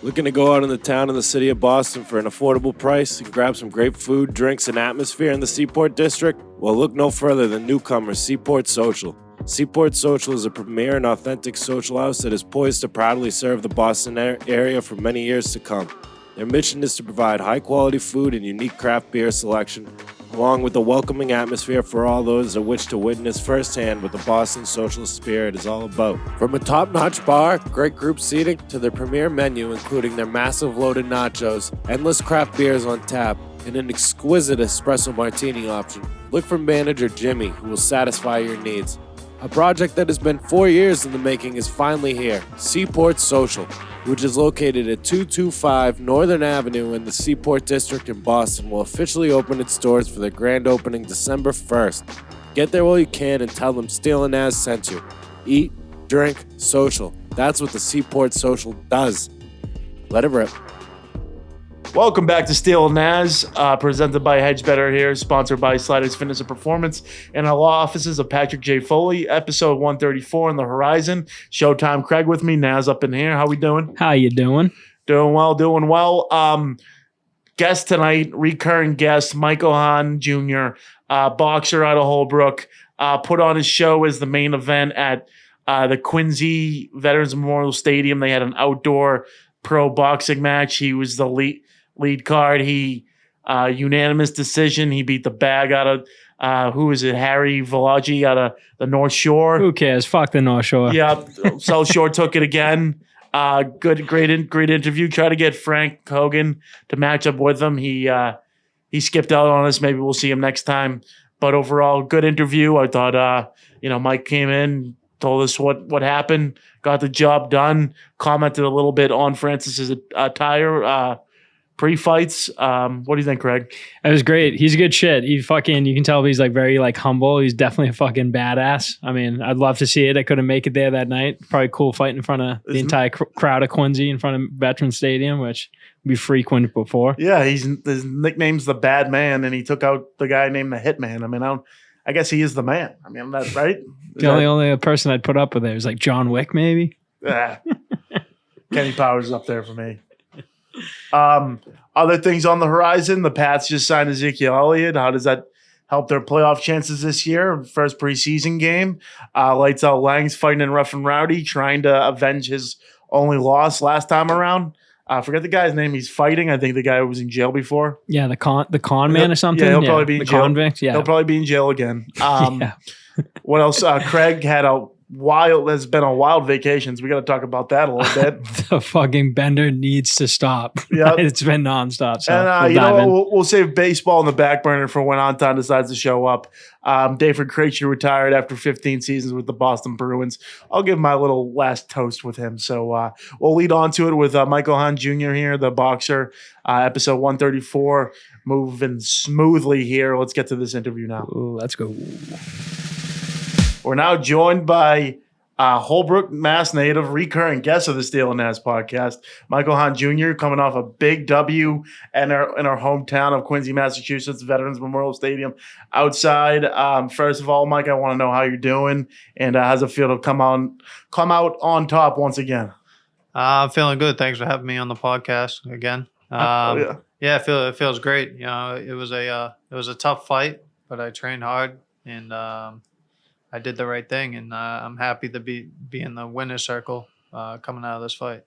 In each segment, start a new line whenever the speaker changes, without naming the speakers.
Looking to go out in the town in the city of Boston for an affordable price and grab some great food, drinks, and atmosphere in the Seaport District? Well, look no further than newcomer Seaport Social. Seaport Social is a premier and authentic social house that is poised to proudly serve the Boston area for many years to come. Their mission is to provide high-quality food and unique craft beer selection, along with a welcoming atmosphere for all those that wish to witness firsthand what the Boston social spirit is all about. From a top-notch bar, great group seating, to their premier menu including their massive loaded nachos, endless craft beers on tap, and an exquisite espresso martini option, look for manager Jimmy, who will satisfy your needs. A project that has been 4 years in the making is finally here, Seaport Social, which is located at 225 Northern Avenue in the Seaport District in Boston, will officially open its doors for their grand opening December 1st. Get there while you can and tell them Steele and Nazz sent you. Eat, drink, social. That's what the Seaport Social does. Let it rip.
Welcome back to Steele and Nazz, presented by Hedge Better here, sponsored by Sliders Fitness and Performance, and our law offices of Patrick J. Foley, episode 134 on the horizon. Showtime Craig with me, Nazz up in here. How we doing?
How you doing?
Doing well. Guest tonight, recurring guest, Mike Ohan Jr., boxer out of Holbrook, put on his show as the main event at the Quincy Veterans Memorial Stadium. They had an outdoor pro boxing match. He was the lead card. He unanimous decision. He beat the bag out of who is it? Harry Gigliotti out of the North Shore.
Who cares? Fuck the North Shore.
Yeah, South Shore took it again. Great interview. Try to get Frank Hogan to match up with him. He skipped out on us. Maybe we'll see him next time. But overall, good interview. I thought Mike came in, told us what happened, got the job done, commented a little bit on Francis's attire pre-fights. What do you think, Craig?
It was great. He's a good shit. You can tell he's very humble. He's definitely a fucking badass. I mean, I'd love to see it. I couldn't make it there that night. Probably cool fighting in front of the entire crowd of Quincy in front of Veterans Stadium, which we frequented before.
Yeah, his nickname's the Bad Man, and he took out the guy named the Hitman. I mean, I guess he is the man. I mean, that's right.
The only person I'd put up with there is John Wick, maybe.
Kenny Powers is up there for me. Other things on the horizon, the Pats just signed Ezekiel Elliot. How does that help their playoff chances this year? First preseason game. Lights out Lang's fighting in Rough N Rowdy, trying to avenge his only loss last time around. I forget the guy's name he's fighting. I think the guy was in jail before.
Yeah, the con man or something.
Yeah, he'll probably be in jail.
Convict. Yeah,
he'll probably be in jail again.
Yeah.
What else? Craig has been on wild vacations. We got to talk about that a little bit.
The fucking bender needs to stop. Yeah, it's been nonstop. So
and we'll save baseball on the back burner for when Anton decides to show up. David Krejci retired after 15 seasons with the Boston Bruins. I'll give my little last toast with him. So we'll lead on to it with Mike Ohan Jr. here, the boxer. Episode 134, moving smoothly here. Let's get to this interview now.
Ooh, let's go.
We're now joined by Holbrook, Mass native, recurring guest of the Steele and Nazz podcast, Mike Ohan Jr., coming off a big W in our hometown of Quincy, Massachusetts, Veterans Memorial Stadium outside. First of all, Mike, I want to know how you're doing and how's it feel to come out on top once again?
I'm feeling good. Thanks for having me on the podcast again. Yeah, it feels great. It was a tough fight, but I trained hard and I did the right thing, and I'm happy to be in the winner's circle coming out of this fight.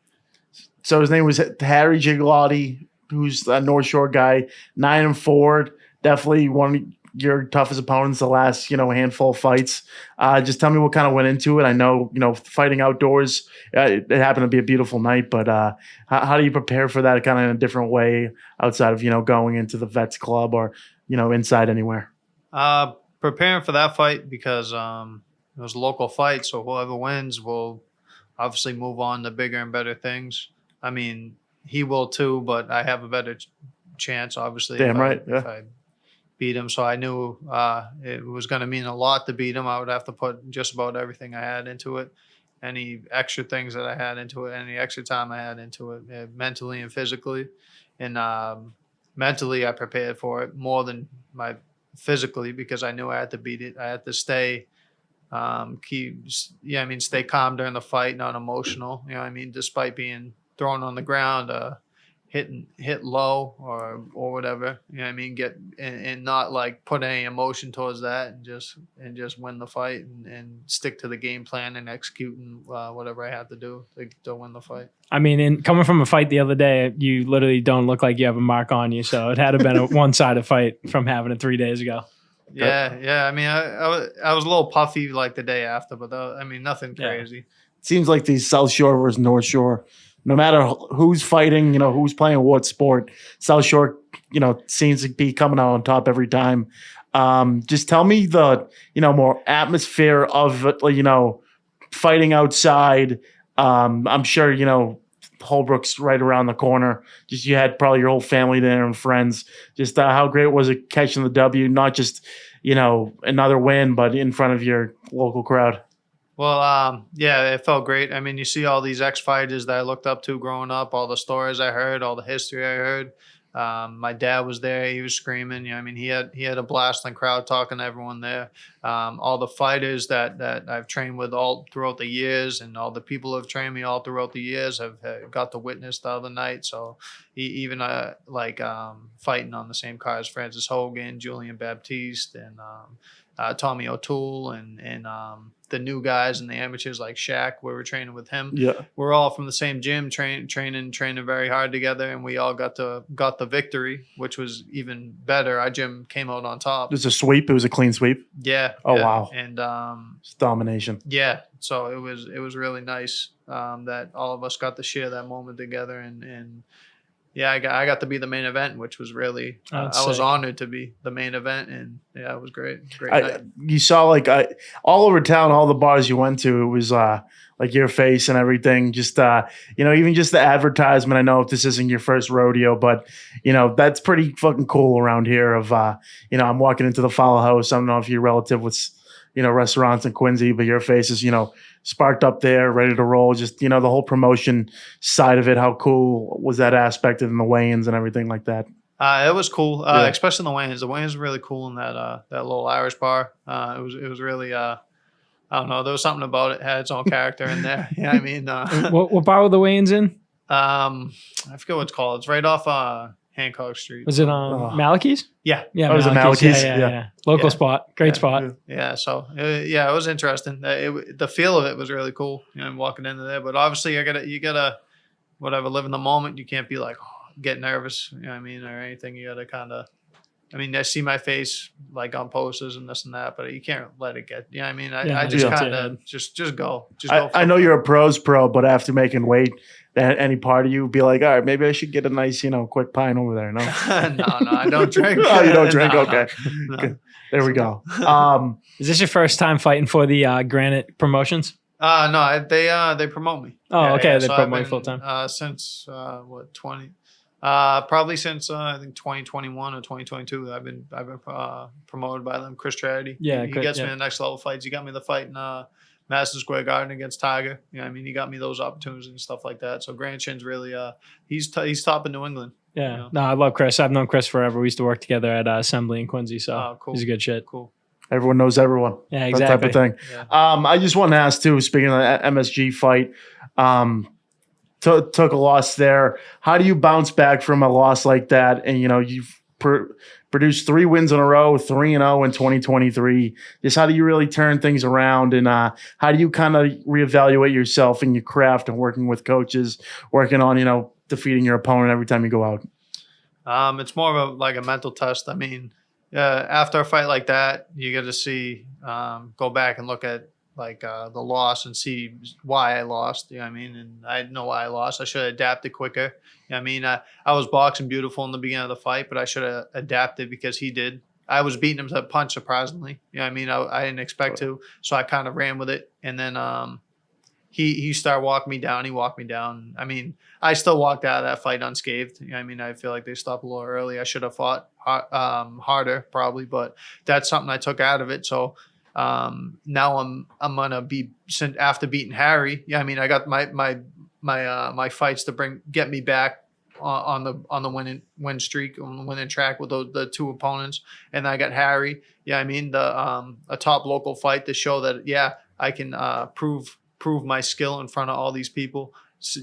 So his name was Harry Gigliotti, who's a North Shore guy, 9-4, definitely one of your toughest opponents the last handful of fights. Just tell me what kind of went into it. I know fighting outdoors, it happened to be a beautiful night, but how do you prepare for that kind of in a different way outside of going into the Vets Club or inside anywhere?
Preparing for that fight because it was a local fight, so whoever wins will obviously move on to bigger and better things. I mean, he will too, but I have a better chance, obviously.
Damn right.
If I beat him, so I knew it was going to mean a lot to beat him. I would have to put just about everything I had into it, any extra things that I had into it, any extra time I had into it, mentally and physically. And mentally, I prepared for it more than my physically because I knew I had to beat it. I had to stay stay calm during the fight, not emotional. Despite being throwing on the ground, hit low or whatever. You know what I mean? And not like put any emotion towards that, and just win the fight and stick to the game plan and executing whatever I had to do to win the fight.
I mean, in coming from a fight the other day, you literally don't look like you have a mark on you. So it had to have been a one-sided fight from having it 3 days ago.
Yeah. I mean, I was a little puffy like the day after, but I mean, nothing crazy.
It seems like the South Shore versus North Shore, no matter who's fighting, who's playing what sport, South Shore, seems to be coming out on top every time. Just tell me the, more atmosphere of, fighting outside. I'm sure, Holbrook's right around the corner. Just you had probably your whole family there and friends. Just how great was it catching the W, not just, another win, but in front of your local crowd?
Well, yeah, it felt great. I mean, you see all these ex-fighters that I looked up to growing up, all the stories I heard, all the history I heard. My dad was there. He was screaming. I mean, he had a blasting crowd talking to everyone there. All the fighters that I've trained with all throughout the years, and all the people who have trained me all throughout the years have got to witness the other night. So even fighting on the same card as Francis Hogan, Julian Baptiste, and Tommy O'Toole, and the new guys and the amateurs like Shaq, where we're training with him.
Yeah,
we're all from the same gym, training very hard together, and we all got the victory, which was even better. Our gym came out on top.
It was a sweep. It was a clean sweep.
Yeah.
Oh wow.
And
it's domination.
Yeah. So it was really nice that all of us got to share that moment together, and yeah, I got to be the main event, which was really I was honored to be the main event, and yeah, it was great night.
You saw all over town, all the bars you went to, it was like your face and everything. Just even just the advertisement. I know if this isn't your first rodeo, but that's pretty fucking cool around here. Of I'm walking into the Follow House. I don't know if you're relative with restaurants in Quincy, but your face is sparked up there, ready to roll. Just the whole promotion side of it. How cool was that aspect in the weigh-ins and everything like that?
It was cool, especially in the weigh-ins. The weigh-ins were really cool in that little Irish bar. It was really I don't know. There was something about it. It had its own character in there. Yeah, I mean,
what bar were the weigh-ins in?
I forget what it's called. It's right off Hancock Street.
Was it on Malachi's?
Yeah.
Yeah,
it was a Malachi's.
Yeah. Local spot. Great spot.
Yeah. So it was interesting. The feel of it was really cool. I'm walking into there, but obviously you gotta whatever, live in the moment. You can't be like get nervous. You know what I mean, or anything. You gotta kind of. I mean, I see my face like on posters and this and that, but you can't let it get. You know what I mean? I just kind of just go.
I know you're a pro's pro, but after making weight, any part of you would be like, all right, maybe I should get a nice, quick pine over there. No,
no, I don't drink.
Oh, you don't drink?
No,
okay.
No.
There we go.
Is this your first time fighting for the Granite Promotions?
No, they promote me.
Oh, okay. They
so
promote me full time.
Since 20. Probably since I think 2021 or 2022, I've been promoted by them. Chris Charity, he gets me the next level fights. He got me the fight in Madison Square Garden against Tiger. I mean, he got me those opportunities and stuff like that. So Grant Chin's really he's top in New England.
Yeah, no, I love Chris. I've known Chris forever. We used to work together at Assembly in Quincy, so
cool.
He's a good shit.
Cool.
Everyone knows everyone.
Yeah, exactly.
That type of thing.
Yeah.
I just want to ask too. Speaking of that MSG fight. Took a loss there. How do you bounce back from a loss like that? And you've produced 3 wins in a row, 3-0 in 2023. Just how do you really turn things around? And how do you kind of reevaluate yourself and your craft and working with coaches, working on defeating your opponent every time you go out?
It's more of a mental test. I mean, after a fight like that, you get to see go back and look at the loss and see why I lost. You know what I mean? And I know why I lost. I should have adapted quicker. You know what I mean? I was boxing beautiful in the beginning of the fight, but I should have adapted because he did. I was beating him to a punch, surprisingly. You know what I mean? I didn't expect to, so I kind of ran with it. And then he started walking me down. He walked me down. I mean, I still walked out of that fight unscathed. You know what I mean? I feel like they stopped a little early. I should have fought harder probably, but that's something I took out of it. So now I'm gonna be after beating Harry. Yeah, I mean, I got my fights to get me back on the win streak, on the winning track with the 2 opponents, and I got Harry. Yeah, I mean a top local fight to show that I can prove my skill in front of all these people.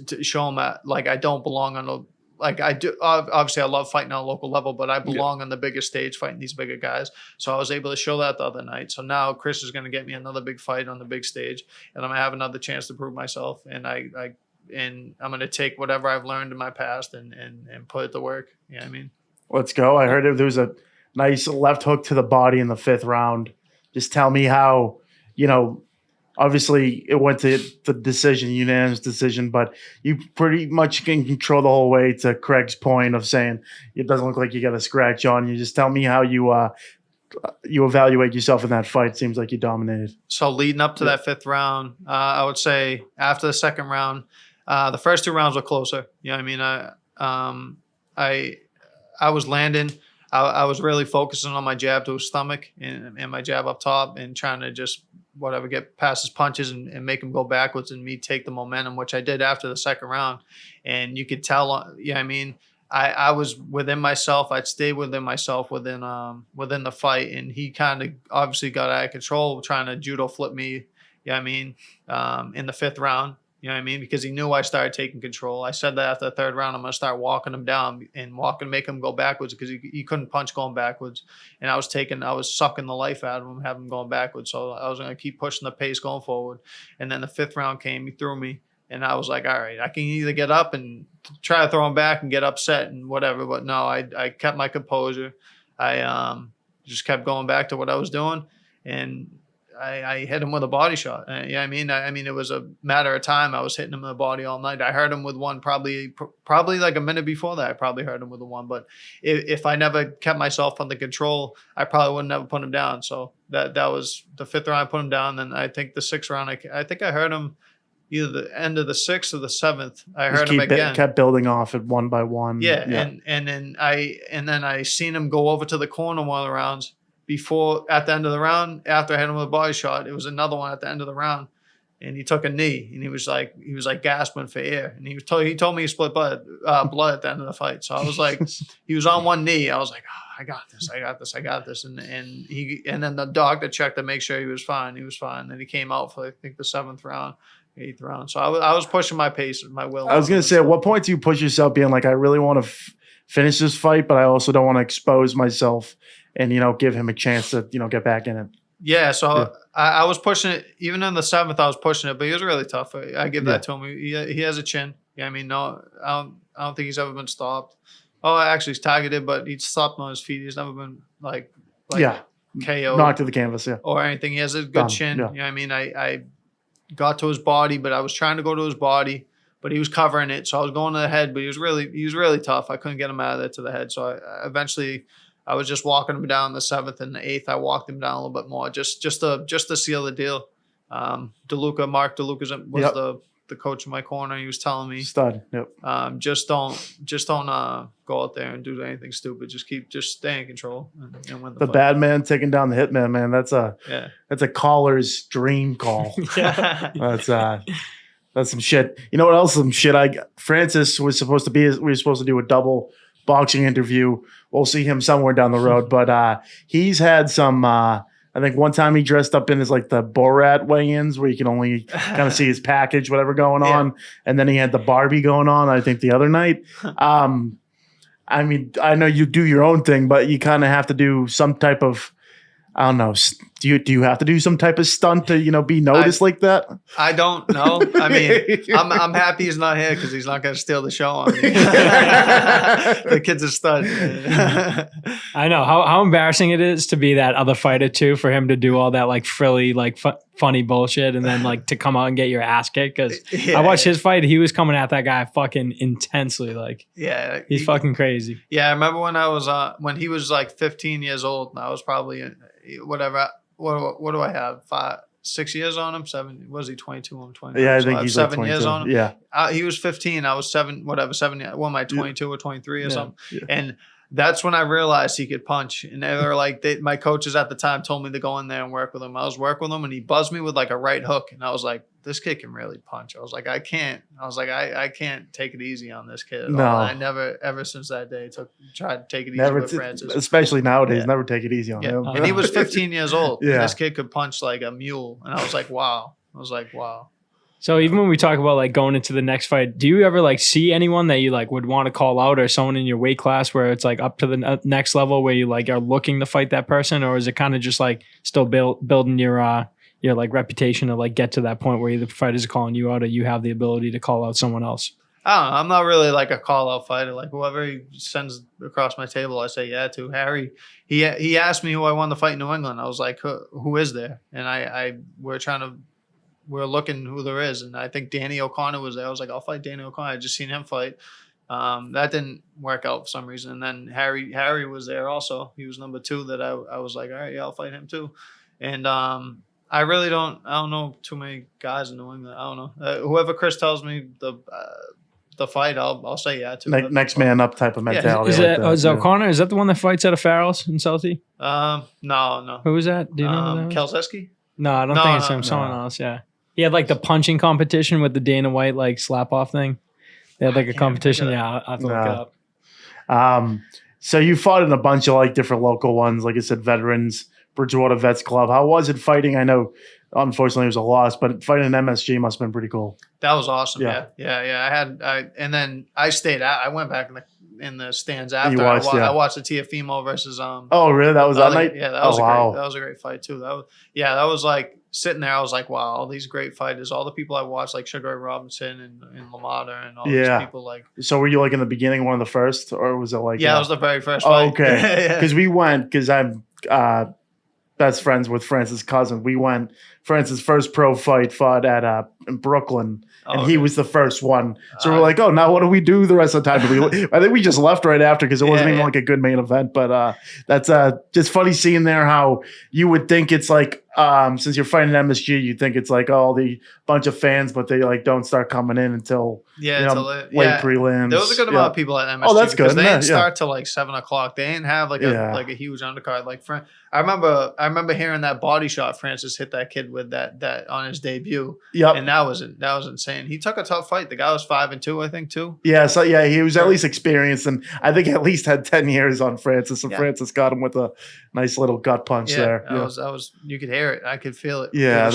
to show him that like I don't belong on the like I do. Obviously, I love fighting on a local level, but I belong on the bigger stage fighting these bigger guys. So I was able to show that the other night. So now Chris is going to get me another big fight on the big stage, and I'm going to have another chance to prove myself. And I'm going to take whatever I've learned in my past and put it to work. You know what I mean?
Let's go. I heard there was a nice left hook to the body in the 5th round. Just tell me how, obviously it went to the decision, unanimous decision, but you pretty much can control the whole way to Craig's point of saying it doesn't look like you got a scratch on you. Just tell me how you evaluate yourself in that fight. Seems like you dominated.
So leading up to that 5th round, I would say after the 2nd round, the first 2 rounds were closer. You know what I mean? I was landing. I was really focusing on my jab to his stomach and my jab up top and trying to just get past his punches and make him go backwards and me take the momentum, which I did after the 2nd round. And you could tell, I mean, I was within myself. I'd stay within myself within the fight. And he kind of obviously got out of control trying to judo flip me, in the 5th round. You know what I mean? Because he knew I started taking control. I said that after the 3rd round, I'm going to start walking him down and make him go backwards because he couldn't punch going backwards. And I was sucking the life out of him, having him going backwards. So I was going to keep pushing the pace going forward. And then the 5th round came, he threw me. And I was like, all right, I can either get up and try to throw him back and get upset and whatever. But no, I kept my composure. I just kept going back to what I was doing. And I hit him with a body shot. I mean, it was a matter of time. I was hitting him in the body all night. I heard him with one probably like a minute before that. I probably heard him with the one. But if I never kept myself under control, I probably would never put him down. So that was the 5th round. I put him down. Then I think the 6th round, I think I heard him either the end of the 6th or the 7th. I heard him again.
Kept building off it one by one.
Yeah. And then I seen him go over to the corner one of the rounds. At the end of the round, after I hit him with a body shot, it was another one at the end of the round, and he took a knee, and he was like gasping for air, and he told me he split blood at the end of the fight. So I was like, he was on one knee. I was like, oh, I got this, and then the doctor checked to make sure he was fine. He was fine. Then he came out for I think the 7th round, 8th round. So I was pushing my pace, my will.
I was gonna say, at what point do you push yourself, being like, I really want to finish this fight, but I also don't want to expose myself and, give him a chance to, get back in it.
Yeah, so I was pushing it. Even in the 7th, I was pushing it, but he was really tough. I give that to him. He has a chin. Yeah, I mean, no, I don't think he's ever been stopped. Oh, actually, he's targeted, but he's stopped on his feet. He's never been like KO.
Knocked to the canvas,
or anything. He has a good chin. Yeah. You know what I mean? I got to his body, but I was trying to go to his body, but he was covering it. So I was going to the head, but he was really tough. I couldn't get him out of there to the head. So I eventually I was just walking him down the 7th and the 8th. I walked him down a little bit more, just to seal the deal. Mark DeLuca was the coach in my corner. He was telling me,
stud. Yep.
Just don't go out there and do anything stupid. Just stay in control and win the fight.
Bad man taking down the hitman, man. That's a caller's dream call. That's some shit. You know what else? Some shit. Francis was supposed to be. We were supposed to do a double boxing interview. We'll see him somewhere down the road, but he's had some. I think one time he dressed up in his like the Borat weigh-ins where you can only kind of see his package, whatever going on, and then he had the Barbie going on. I think the other night. I mean, I know you do your own thing, but you kind of have to do some type of. I don't know. Do you have to do some type of stunt to be noticed like that? I don't know. I mean, I'm happy he's not here because he's not going to steal the show on me. The kid's a stud.
I know how embarrassing it is to be that other fighter too, for him to do all that like frilly, like funny bullshit, and then like to come out and get your ass kicked. Because I watched his fight; he was coming at that guy fucking intensely. Like, he's fucking crazy. Yeah, I remember when I was when he was like 15 years old, and I was probably whatever. What do I have? 6 years on him? 7? Was he 22? I'm 20.
Yeah, I think he's
7
like
years on him.
Yeah,
he was 15. I was 7. Whatever. 7. What am I? 22 or 23 or something?
Yeah.
And that's when I realized he could punch. And they were like, my coaches at the time told me to go in there and work with him. I was working with him, and he buzzed me with like a right hook, and I was like, this kid can really punch. I was like, I can't take it easy on this kid at all. I never, ever since that day, tried to take it easy with Francis.
Especially nowadays, never take it easy on him.
And he was 15 years old. And this kid could punch like a mule. And I was like, wow.
So even when we talk about like going into the next fight, do you ever like see anyone that you like would want to call out, or someone in your weight class where it's like up to the next level where you like are looking to fight that person, or is it kind of just like still building your like reputation to like get to that point where the fighters are calling you out, or you have the ability to call out someone else?
I don't know. I'm not really like a call out fighter. Like whoever he sends across my table, I say yeah to. Harry, he asked me who I wanted to fight in New England. I was like, who is there? And we're looking who there is. And I think Danny O'Connor was there. I was like, I'll fight Danny O'Connor. I just seen him fight. That didn't work out for some reason. And then Harry was there also. He was number 2 that I was like, all right, yeah, I'll fight him too. And I don't know too many guys in New England. I don't know. Whoever Chris tells me the fight, I'll say yeah to.
Next man up type of mentality.
Is O'Connor? Is that the one that fights out of Farrell's in Southie?
No.
Who was that? Do you know who that was?
Kelzeski?
No, I don't think it's him. Someone else. Yeah, he had like the punching competition with the Dana White like slap off thing. They had like a competition. Yeah, I'll have to look it up.
So you fought in a bunch of like different local ones, like I said, veterans, Bridgewater Vets Club. How was it fighting? I know, unfortunately, it was a loss, but fighting in MSG must have been pretty cool.
That was awesome. Yeah. And then I stayed out. I went back in the stands after. I watched the Tiafimo versus.
Oh, really? That was that night?
Yeah, that was a great fight too. That was like sitting there. I was like, wow, all these great fighters, all the people I watched, like Sugar Ray Robinson and LaMotta and all these people. Like,
so were you like in the beginning one of the first, or was it like?
Yeah, it was the very first fight.
Oh, okay. Because we went because I'm best friends with Francis' cousin. We went. Francis' first pro fight fought at in Brooklyn. And he was the first one. So we're like, oh, now what do we do the rest of the time? I think we just left right after because it wasn't even like a good main event. But that's just funny seeing there how you would think it's like, since you're fighting MSG, you think it's like, oh, the bunch of fans, but they like don't start coming in until late prelims.
There was a good amount of people at MSG.
Oh, that's good.
They didn't start till like 7 o'clock. They didn't have like a huge undercard. Like I remember hearing that body shot Francis hit that kid with that on his debut.
Yep.
And that was insane. He took a tough fight. The guy was 5-2, I think, too.
Yeah, so he was at least experienced, and I think at least had 10 years on Francis. And Francis got him with a nice little gut punch there.
That was you could hear it. I could feel it.
Yeah,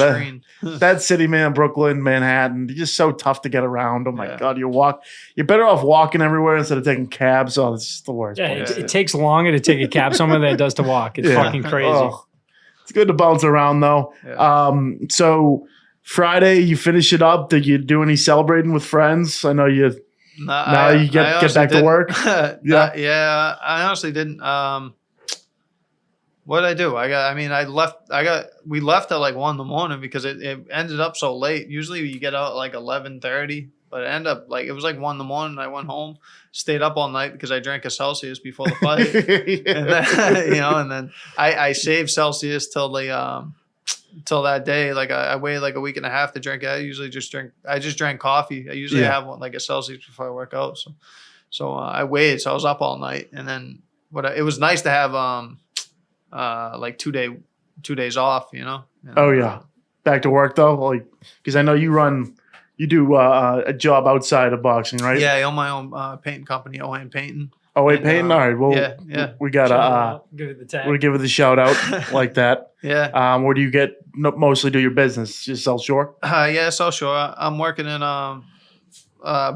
that city, man, Brooklyn, Manhattan, just so tough to get around. Oh my God, you're better off walking everywhere instead of taking cabs. Oh, this is the worst.
Yeah, it takes longer to take a cab somewhere than it does to walk. It's fucking crazy.
Oh, it's good to bounce around though. Yeah. So Friday, you finish it up. Did you do any celebrating with friends? I know you. Now you get back to work.
I honestly didn't. What did I do? We left at like 1 in the morning because it ended up so late. Usually you get out at like 11:30, but it ended up like it was like 1 in the morning. I went home, stayed up all night because I drank a Celsius before the fight, and then and then I saved Celsius till that day. Like I waited like a week and a half to drink it. I just drank coffee. I usually have one like a Celsius before I work out. So I waited. So I was up all night, and then it was nice to have like 2 days off. And,
back to work though, like because I know you do a job outside of boxing, right?
Yeah, I own my own painting company, Ohan Painting.
Oh wait, painting. All right, well, we got
give it the tag.
We'll give it the shout out like that.
Yeah.
Where do you mostly do your business? Just South Shore?
South Shore. I'm working in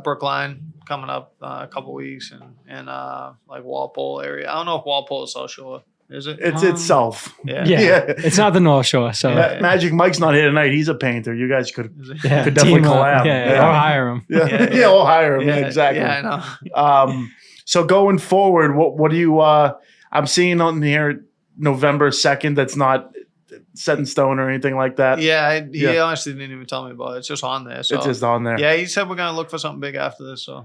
Brookline coming up a couple weeks, and like Walpole area. I don't know if Walpole is South Shore. Is it?
It's South.
Yeah. It's not the North Shore. So
Magic Mike's not here tonight. He's a painter. You guys could definitely collab.
Or hire him.
We'll hire him. Yeah, exactly.
Yeah, I know.
So going forward, what do you? I'm seeing on here November 2nd. That's not set in stone or anything like that.
Yeah, he honestly didn't even tell me about it. It's just on there. So.
It's just on there.
Yeah, he said we're gonna look for something big after this. So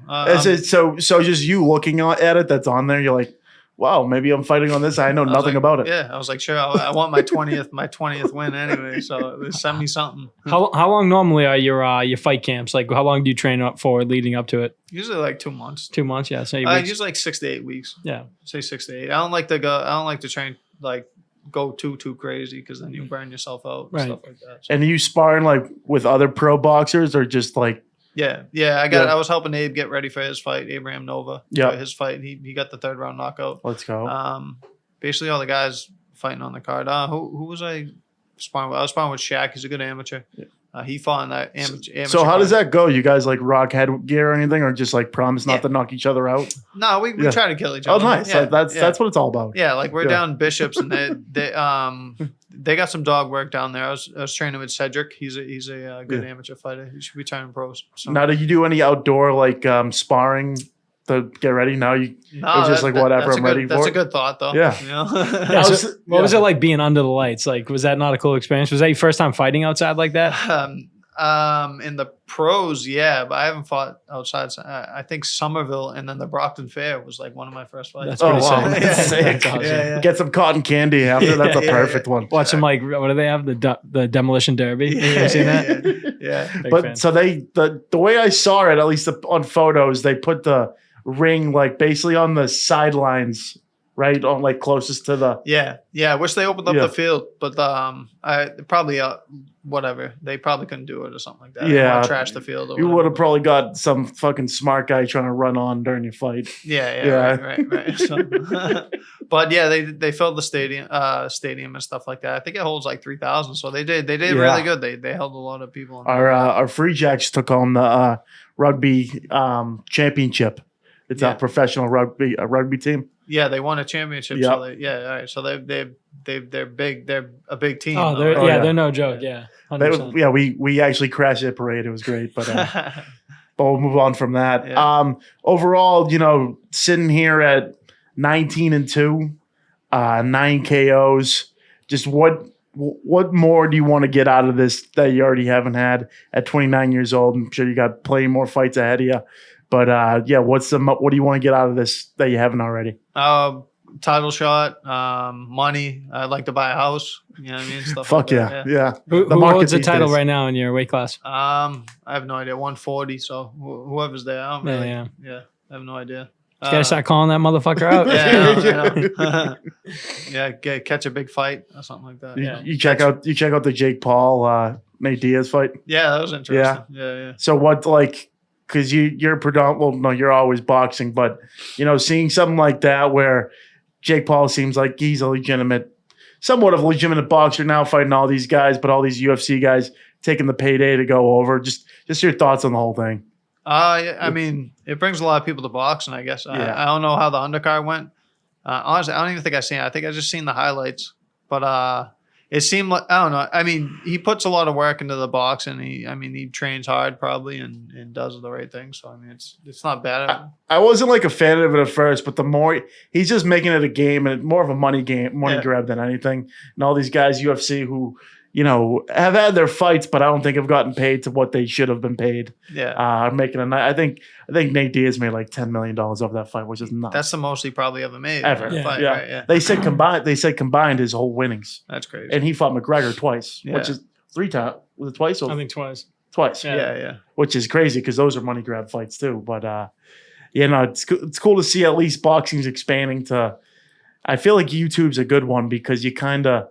so just you looking at it that's on there. You're like, wow, maybe I'm fighting on this. I know nothing about it.
Yeah, I was like, sure, I want my 20th win anyway. So send me something.
How long normally are your fight camps? Like, how long do you train up for leading up to it?
Usually like 2 months.
2 months, yeah. So
usually like 6 to 8 weeks.
Yeah,
say 6 to 8. I don't like to train like go too crazy because then you burn yourself out and stuff like that. So.
And are you sparring like with other pro boxers or just like?
Yeah. I was helping Abe get ready for his fight, Abraham Nova. For his fight. He got the 3rd round knockout.
Let's go.
Basically all the guys fighting on the card. Who was I sparring with? I was sparring with Shaq. He's a good amateur. He fought in that amateur.
So how does
fight.
that go? You guys like rock headgear or anything, or just like promise not to knock each other out?
No, we try to kill each
Oh,
other.
nice.
Yeah,
That's what it's all about.
Yeah, like we're down Bishops, and they got some dog work down there. I was training with Cedric. He's a good amateur fighter. He should be turning pros. So.
Now, do you do any outdoor like sparring to get ready? Now you it's just like whatever I'm ready for.
That's a good thought, though.
Yeah.
You know?
What was it like being under the lights? Like, was that not a cool experience? Was that your first time fighting outside like that?
In the pros, yeah, but I haven't fought outside. I think Somerville and then the Brockton Fair was like one of my first fights.
That's pretty sick.
That's sick.
That's awesome.
Yeah.
Get some cotton candy after. That's a perfect one.
Watch them like, what do they have? The Demolition Derby. You ever seen that?
Yeah.
Big
But
fan.
so the way I saw it, at least on photos, they put the ring like basically on the sidelines, right on like closest to the.
Yeah. I wish they opened up
Yeah.
the field, but I probably whatever. They probably couldn't do it or something like that.
Yeah.
Or trash the field. Or
You
whatever.
would have probably got some fucking smart guy trying to run on during your fight.
Yeah. Right. So, but yeah, they filled the stadium and stuff like that. I think it holds like 3,000. So they did really good. They held a lot of people. In
Our Free Jacks took home the rugby championship. It's a professional rugby team.
Yeah, they won a championship.
Yep.
So all right. So they're big. They're a big team.
Oh,
though, right?
they're no joke. Yeah. 100%.
We actually crashed their parade. It was great, but we'll move on from that.
Yeah.
Overall, sitting here at 19-2, 9 KOs. Just what more do you want to get out of this that you already haven't had at 29 years old? I'm sure you got plenty more fights ahead of you. But what do you want to get out of this that you haven't already?
Title shot, money. I'd like to buy a house. You know what I mean? Stuff
Fuck
like
yeah,
that,
yeah.
Who
market
holds the
these
title
days.
right now in your weight class?
I have no idea. 140. So whoever's there, I don't really.
Yeah.
I have no idea.
Just gotta start calling that motherfucker out.
I know. Catch a big fight or something like that.
You check out the Jake Paul Nate Diaz fight.
Yeah, that was interesting. Yeah.
So what because you're you're always boxing, but seeing something like that where Jake Paul seems like he's somewhat of a legitimate boxer now, fighting all these guys, but all these UFC guys taking the payday to go over. Just your thoughts on the whole thing.
I mean, it brings a lot of people to boxing, I guess. I don't know how the undercard went. Honestly, I don't even think I've seen it. I think I just seen the highlights. But it seemed like, I don't know. I mean, he puts a lot of work into the boxing. He trains hard probably and does the right thing. So, I mean, it's not bad.
I wasn't like a fan of it at first, but the more he's just making it a game and more of a money grab than anything. And all these guys, UFC, who, have had their fights, but I don't think have gotten paid to what they should have been paid.
Yeah.
Making I think Nate Diaz made like $10 million off that fight, which is nuts.
That's the most he probably ever made.
Ever.
In a fight,
Yeah.
right? Yeah.
They said combined his whole winnings.
That's crazy.
And he fought McGregor twice,
Yeah.
which is 3 times. Was it twice?
I think twice.
Twice.
Yeah.
Which is crazy because those are money grab fights too. But it's cool to see at least boxing's expanding to. I feel like YouTube's a good one because you kind of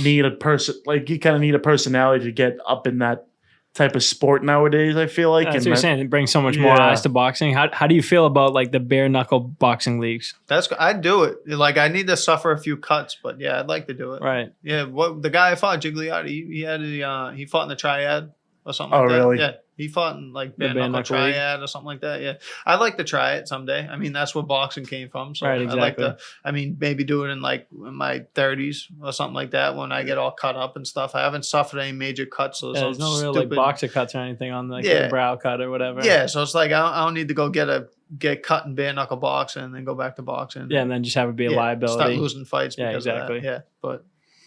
need a personality to get up in that type of sport nowadays. I feel like
That's what you're saying. It brings so much more eyes to boxing. How do you feel about like the bare knuckle boxing leagues?
I'd do it. Like I need to suffer a few cuts, but yeah, I'd like to do it.
Right.
Yeah. What the guy I fought, Gigliotti, he fought in the triad or something like that.
Really?
Yeah. He fought in like bare
bare
knuckle
knuckle league.
triad or something like that. Yeah. I'd like to try it someday. I mean, that's where boxing came from. So
Right,
I'd like
exactly.
to, maybe do it in my 30s or something like that when I get all cut up and stuff. I haven't suffered any major cuts. So
There's no real like boxer cuts or anything on like the brow cut or whatever.
Yeah. So it's like, I don't need to go get cut in bare knuckle boxing and then go back to boxing.
Yeah, and then just have it be a liability.
Start losing fights
Yeah,
because
exactly.
of that. Yeah.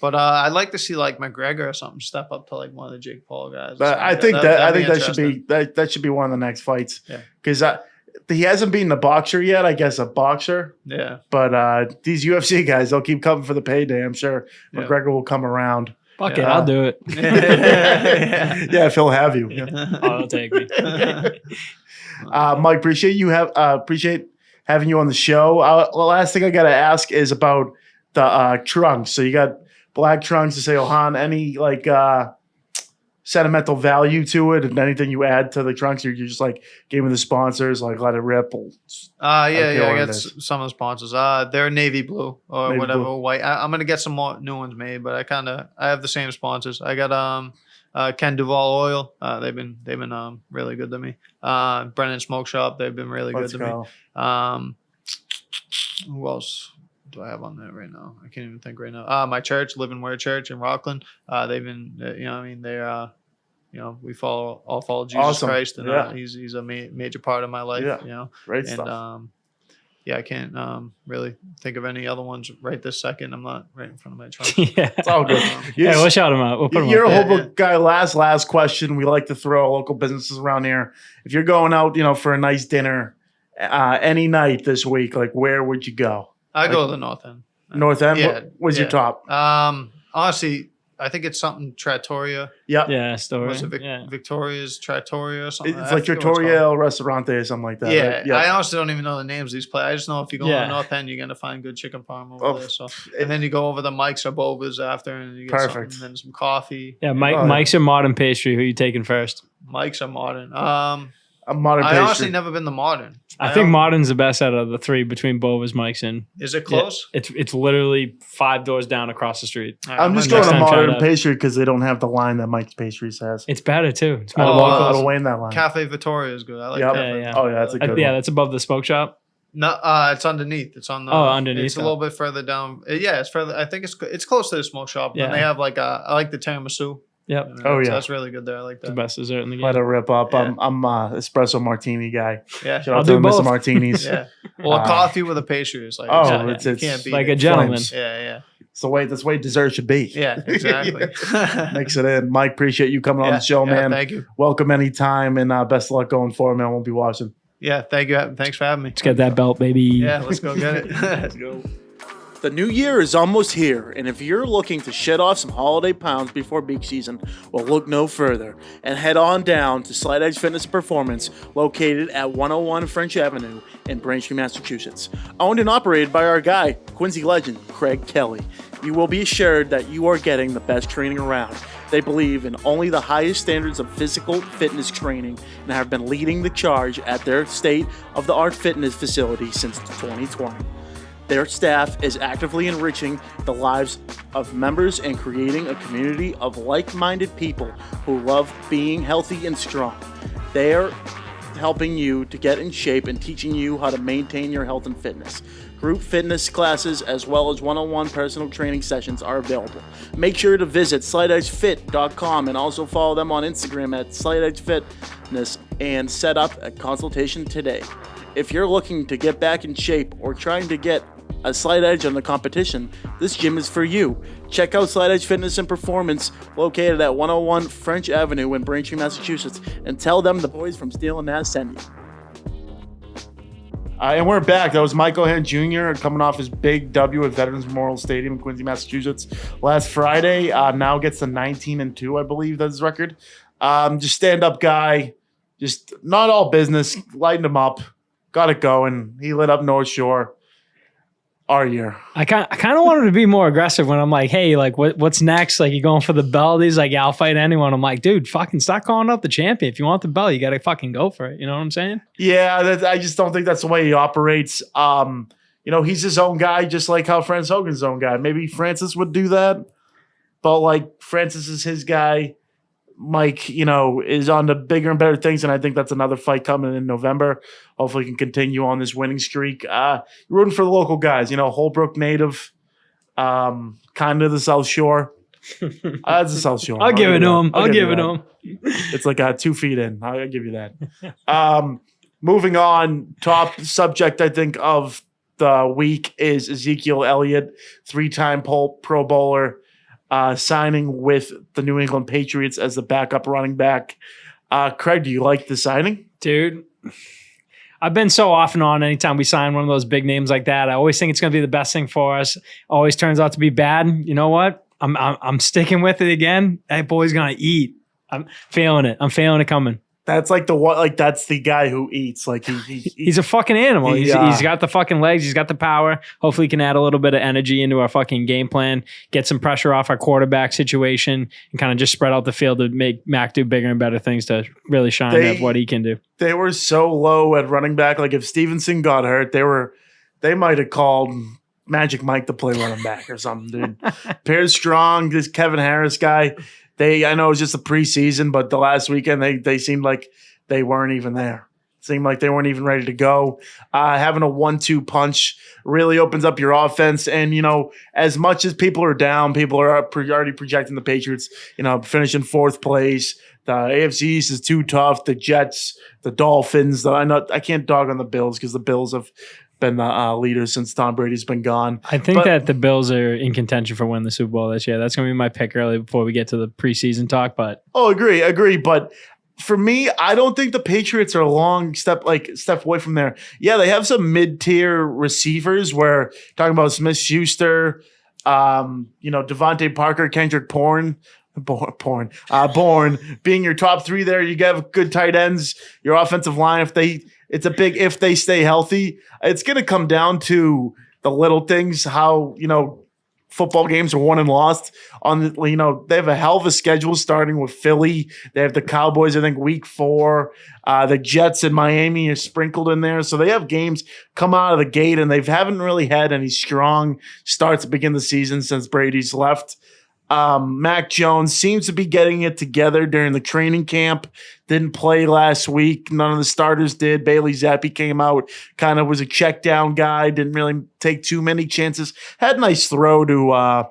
But I'd like to see like McGregor or something step up to like one of the Jake Paul guys.
But I think that should be one of the next fights.
Yeah.
Because he hasn't been a boxer yet. I guess a boxer.
Yeah.
But these UFC guys, they'll keep coming for the payday. I'm sure
Yeah.
McGregor will come around.
Fuck it, I'll do it.
Yeah, if he'll have you. Yeah.
Oh, it'll take me.
Mike, appreciate having you on the show. The last thing I got to ask is about the trunks. So you got black trunks to say, Ohan, any sentimental value to it and anything you add to the trunks? Or you just like gave me the sponsors, like let it rip?
I got some of the sponsors. They're navy blue or
Navy
whatever,
blue.
white. I'm gonna get some more new ones made, but I have the same sponsors. I got Ken Duval Oil. They've been really good to me. Brennan Smoke Shop. They've been really good to me. Who else do I have on there right now? I can't even think right now. My church, Live and Wear Church in Rockland. They've been, they're, we follow Jesus Christ, and he's a major part of my life.
Yeah. Great stuff.
I can't really think of any other ones right this second. I'm not right in front of my trunk.
Yeah,
it's all good.
We'll shout them out. We'll put them
You're
up.
a Holbrook guy. Last question. We like to throw local businesses around here. If you're going out, for a nice dinner, any night this week, like where would you go?
I go to the North End.
North End.
Yeah.
What's your top?
Honestly, I think it's something Trattoria.
Yeah, story.
Was it Victoria's Trattoria or something?
It's like Trattoria El Restaurante or something like that.
Yeah.
Right?
I honestly don't even know the names of these places. I just know if you go to the North End, you're gonna find good chicken parm over there. So, and then you go over the Mike's or Boba's after, and you get something, and then some coffee.
Yeah, Mike's or Modern Pastry. Who are you taking first?
Mike's or Modern.
A Modern Pastry.
I honestly never been to Modern.
I think Modern's the best out of the three between Boba's, Mike's, and.
Is it close?
Yeah, it's literally 5 doors down across the street.
Right,
I'm just going to Modern Pastry because they don't have the line that Mike's Pastries has.
It's better too. It's more
local. I
local.
Away in that line.
Cafe Vittoria is good. I like
Cafe.
Yeah.
Oh yeah, that's a good one.
Yeah, that's above the smoke shop.
No, it's underneath. It's on the.
Oh, underneath.
It's a little bit further down. Yeah, it's further. I think it's close to the smoke shop. Yeah. And they have I like the tiramisu.
Yep.
That's really good there. I like that.
The best dessert in the game.
Let it rip up.
Yeah.
I'm espresso martini guy.
Yeah.
Shout out to Mr. Martinis.
Yeah. Well, coffee with a pastry is like.
It's
can't beat
like
it.
a gentleman.
Yeah.
It's the way dessert should be.
Yeah, exactly.
Mix it in. Mike, appreciate you coming on the show, man.
Thank you.
Welcome anytime, and best of luck going forward, man. Won't be watching.
Yeah, thank you. Thanks for having me.
Let's get that belt, baby.
Yeah, let's go get it.
Let's go. The new year is almost here, and if you're looking to shed off some holiday pounds before beach season, well, look no further and head on down to Slight Edge Fitness and Performance, located at 101 French Avenue in Braintree, Massachusetts. Owned and operated by our guy, Quincy legend, Craig Kelly. You will be assured that you are getting the best training around. They believe in only the highest standards of physical fitness training and have been leading the charge at their state-of-the-art fitness facility since 2020. Their staff is actively enriching the lives of members and creating a community of like-minded people who love being healthy and strong. They are helping you to get in shape and teaching you how to maintain your health and fitness. Group fitness classes as well as one-on-one personal training sessions are available. Make sure to visit slightedgefit.com and also follow them on Instagram at slightedgefitness and set up a consultation today. If you're looking to get back in shape or trying to get a slight edge on the competition, this gym is for you. Check out Slight Edge Fitness and Performance, located at 101 French Avenue in Braintree, Massachusetts, and tell them the boys from Steele and Nazz sent you. And we're back. That was Mike Ohan Jr. coming off his big W at Veterans Memorial Stadium in Quincy, Massachusetts last Friday. Now gets to 19-2, I believe that's his record. Just stand-up guy, just not all business, lightened him up, got it going. He lit up North Shore. Our year.
I kind of wanted to be more aggressive when I'm like, hey, like what's next? Like, you going for the belt? He's like, yeah, I'll fight anyone. I'm like, dude, fucking stop calling out the champion. If you want the belt, you got to fucking go for it. You know what I'm saying?
Yeah, I just don't think that's the way he operates. He's his own guy, just like how Francis Hogan's his own guy. Maybe Francis would do that, but like Francis is his guy. Mike, is on to bigger and better things, and I think that's another fight coming in November. Hopefully, he can continue on this winning streak. You're rooting for the local guys, Holbrook native, kind of the South Shore. That's the South Shore.
I'll give it to him. I'll give it to him.
It's like 2 feet in. I'll give you that. Moving on, top subject, I think, of the week is Ezekiel Elliot, 3-time Pro Bowler. Signing with the New England Patriots as the backup running back. Craig, do you like the signing?
Dude, I've been so off and on anytime we sign one of those big names like that. I always think it's going to be the best thing for us. Always turns out to be bad. You know what? I'm sticking with it again. That boy's going to eat. I'm feeling it. I'm feeling it coming.
That's like that's the guy who eats. Like
he's a fucking animal. He's got the fucking legs. He's got the power. Hopefully he can add a little bit of energy into our fucking game plan, get some pressure off our quarterback situation, and kind of just spread out the field to make Mac do bigger and better things to really shine at what he can do. They
were so low at running back. Like if Stevenson got hurt, they might have called Magic Mike to play running back or something, dude. Pierce Strong, this Kevin Harris guy. I know it was just a preseason, but the last weekend they seemed like they weren't even there. Seemed like they weren't even ready to go. Having a 1-2 punch really opens up your offense. And, as much as people are down, people are already projecting the Patriots, finishing 4th place. The AFC East is too tough. The Jets, the Dolphins. I can't dog on the Bills because the Bills have been the leaders since Tom Brady's been gone.
I think that the Bills are in contention for winning the Super Bowl this year. That's going to be my pick early before we get to the preseason talk. But
agree. But for me, I don't think the Patriots are a long step away from there. Yeah, they have some mid-tier receivers where talking about Smith-Schuster, Devontae Parker, Kendrick Bourne being your top 3 there. You have good tight ends. Your offensive line, if they stay healthy, it's going to come down to the little things, how, football games are won and lost they have a hell of a schedule starting with Philly. They have the Cowboys, I think, week 4. The Jets and Miami are sprinkled in there. So they have games come out of the gate, and they haven't really had any strong starts to begin the season since Brady's left. Mac Jones seems to be getting it together during the training camp. Didn't play last week. None of the starters did. Bailey Zappi came out, kind of was a check down guy. Didn't really take too many chances. Had a nice throw to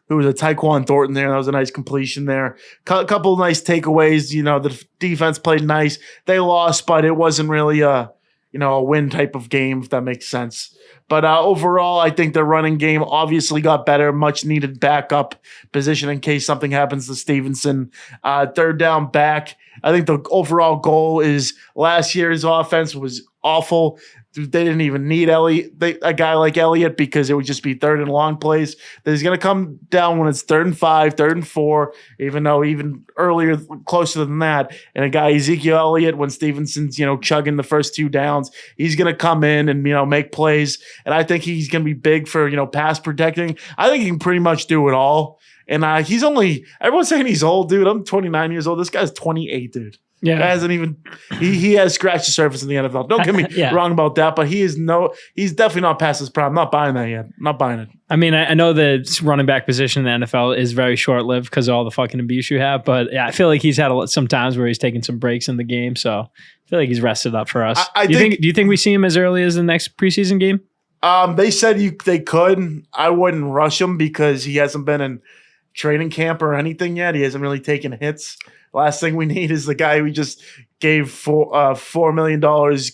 who was a Tyquan Thornton there. That was a nice completion there. Couple of nice takeaways. The defense played nice. They lost, but it wasn't really a win type of game, if that makes sense. But overall, I think the running game obviously got better, much needed backup position in case something happens to Stevenson. 3rd down back. I think the overall goal is last year's offense was awful. They didn't even need Elliott, a guy like Elliott, because it would just be 3rd and long plays. He's going to come down when it's 3rd and 5, 3rd and 4, even though even earlier, closer than that. And a guy, Ezekiel Elliott, when Stevenson's, chugging the first 2 downs, he's going to come in and, make plays. And I think he's going to be big for, pass protecting. I think he can pretty much do it all. And everyone's saying he's old, dude. I'm 29 years old. This guy's 28, dude.
Yeah,
hasn't even he has scratched the surface in the NFL. Don't get me wrong about that, but he's definitely not past his prime. Not buying that yet. Not buying it.
I mean, I know the running back position in the NFL is very short lived because of all the fucking abuse you have, but I feel like he's had some times where he's taken some breaks in the game, so I feel like he's rested up for us. Do you think we see him as early as the next preseason game?
They said they could. I wouldn't rush him because he hasn't been in training camp or anything yet. He hasn't really taken hits. Last thing we need is the guy we just gave $4 million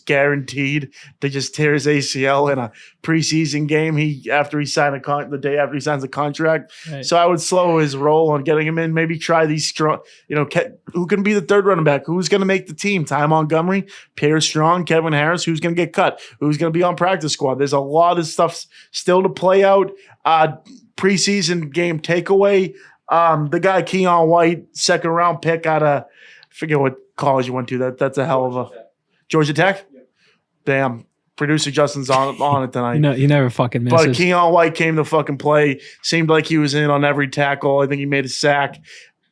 guaranteed to just tear his ACL in a preseason game. The day after he signs the contract. Right. So I would slow his roll on getting him in. Maybe try these strong. Who can be the 3rd running back? Who's going to make the team? Ty Montgomery, Pierre Strong, Kevin Harris. Who's going to get cut? Who's going to be on practice squad? There's a lot of stuff still to play out. Preseason game takeaway. The guy Keon White, 2nd round pick out of, I forget what college you went to. That's a hell of a Georgia Tech. Yep. Damn, producer Justin's on it tonight.
No, he never fucking misses.
But Keon White came to fucking play. Seemed like he was in on every tackle. I think he made a sack.